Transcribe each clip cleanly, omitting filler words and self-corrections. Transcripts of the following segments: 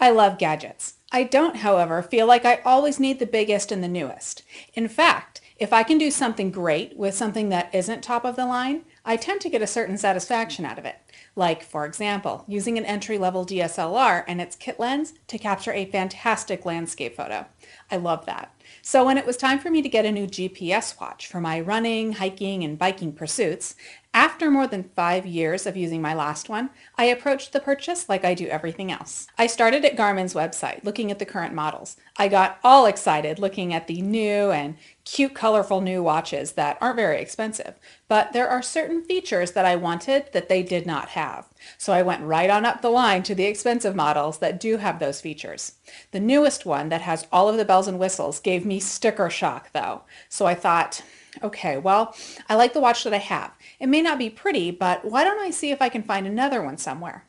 I love gadgets. I don't, however, feel like I always need the biggest and the newest. In fact, if I can do something great with something that isn't top of the line, I tend to get a certain satisfaction out of it. Like, for example, using an entry-level DSLR and its kit lens to capture a fantastic landscape photo. I love that. So when it was time for me to get a new GPS watch for my running, hiking, and biking pursuits, after more than 5 years of using my last one, I approached the purchase like I do everything else. I started at Garmin's website looking at the current models. I got all excited looking at the new and cute, colorful new watches that aren't very expensive, but there are certain features that I wanted that they did not have. So I went right on up the line to the expensive models that do have those features. The newest one that has all of the bells and whistles gave me sticker shock though. So I thought, okay, well, I like the watch that I have. It may not be pretty, but why don't I see if I can find another one somewhere?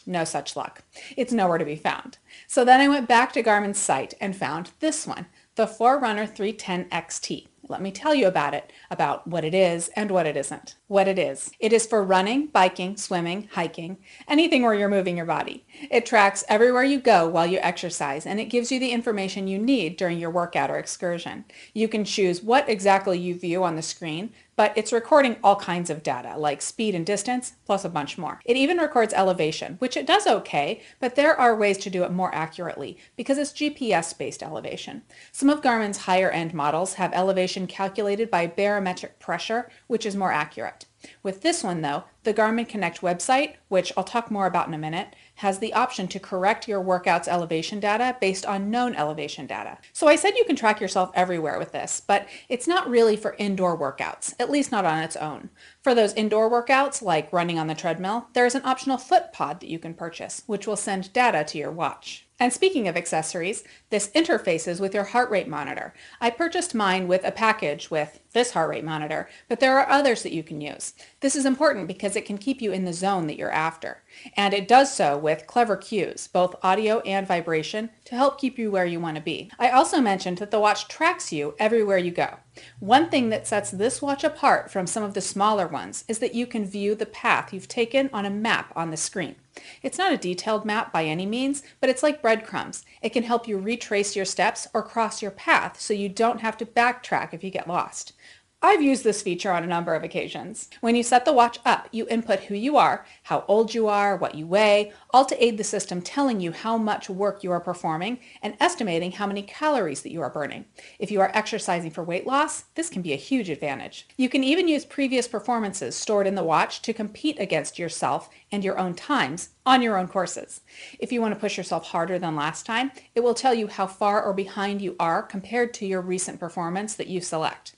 No such luck. It's nowhere to be found. So then I went back to Garmin's site and found this one, the Forerunner 310XT. Let me tell you about it, about what it is and what it isn't. What it is. It is for running, biking, swimming, hiking, anything where you're moving your body. It tracks everywhere you go while you exercise, and it gives you the information you need during your workout or excursion. You can choose what exactly you view on the screen, but it's recording all kinds of data like speed and distance, plus a bunch more. It even records elevation, which it does okay, but there are ways to do it more accurately because it's GPS-based elevation. Some of Garmin's higher-end models have elevation calculated by barometric pressure, which is more accurate. With this one though, the Garmin Connect website, which I'll talk more about in a minute, has the option to correct your workout's elevation data based on known elevation data. So I said you can track yourself everywhere with this, but it's not really for indoor workouts, at least not on its own. For those indoor workouts, like running on the treadmill, there is an optional foot pod that you can purchase, which will send data to your watch. And speaking of accessories, this interfaces with your heart rate monitor. I purchased mine with a package with this heart rate monitor, but there are others that you can use. This is important because it can keep you in the zone that you're after. And it does so with clever cues, both audio and vibration, to help keep you where you want to be. I also mentioned that the watch tracks you everywhere you go. One thing that sets this watch apart from some of the smaller ones is that you can view the path you've taken on a map on the screen. It's not a detailed map by any means, but it's like breadcrumbs. It can help you retrace your steps or cross your path so you don't have to backtrack if you get lost. I've used this feature on a number of occasions. When you set the watch up, you input who you are, how old you are, what you weigh, all to aid the system telling you how much work you are performing and estimating how many calories that you are burning. If you are exercising for weight loss, this can be a huge advantage. You can even use previous performances stored in the watch to compete against yourself and your own times on your own courses. If you want to push yourself harder than last time, it will tell you how far or behind you are compared to your recent performance that you select.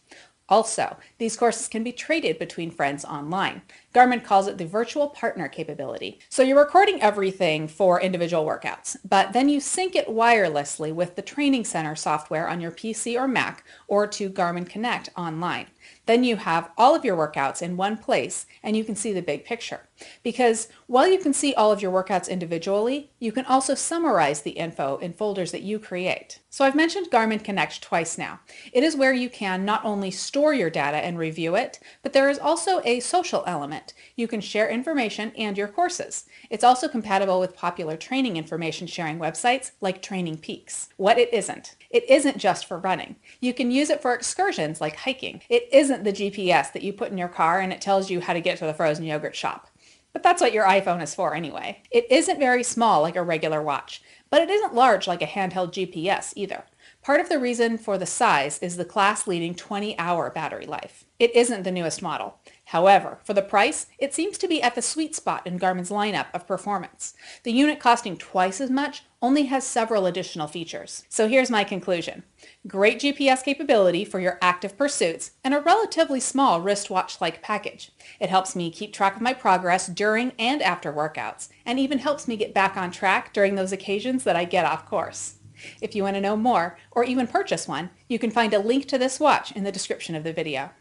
Also, these courses can be traded between friends online. Garmin calls it the virtual partner capability. So you're recording everything for individual workouts, but then you sync it wirelessly with the Training Center software on your PC or Mac or to Garmin Connect online. Then you have all of your workouts in one place and you can see the big picture. Because while you can see all of your workouts individually, you can also summarize the info in folders that you create. So I've mentioned Garmin Connect twice now. It is where you can not only store your data and review it, but there is also a social element. You can share information and your courses. It's also compatible with popular training information sharing websites like Training Peaks. What it isn't just for running. You can use it for excursions like hiking. It isn't the GPS that you put in your car and it tells you how to get to the frozen yogurt shop. But that's what your iPhone is for anyway. It isn't very small like a regular watch, but it isn't large like a handheld GPS either. Part of the reason for the size is the class-leading 20-hour battery life. It isn't the newest model. However, for the price, it seems to be at the sweet spot in Garmin's lineup of performance. The unit costing twice as much only has several additional features. So here's my conclusion. Great GPS capability for your active pursuits and a relatively small wristwatch-like package. It helps me keep track of my progress during and after workouts, and even helps me get back on track during those occasions that I get off course. If you want to know more, or even purchase one, you can find a link to this watch in the description of the video.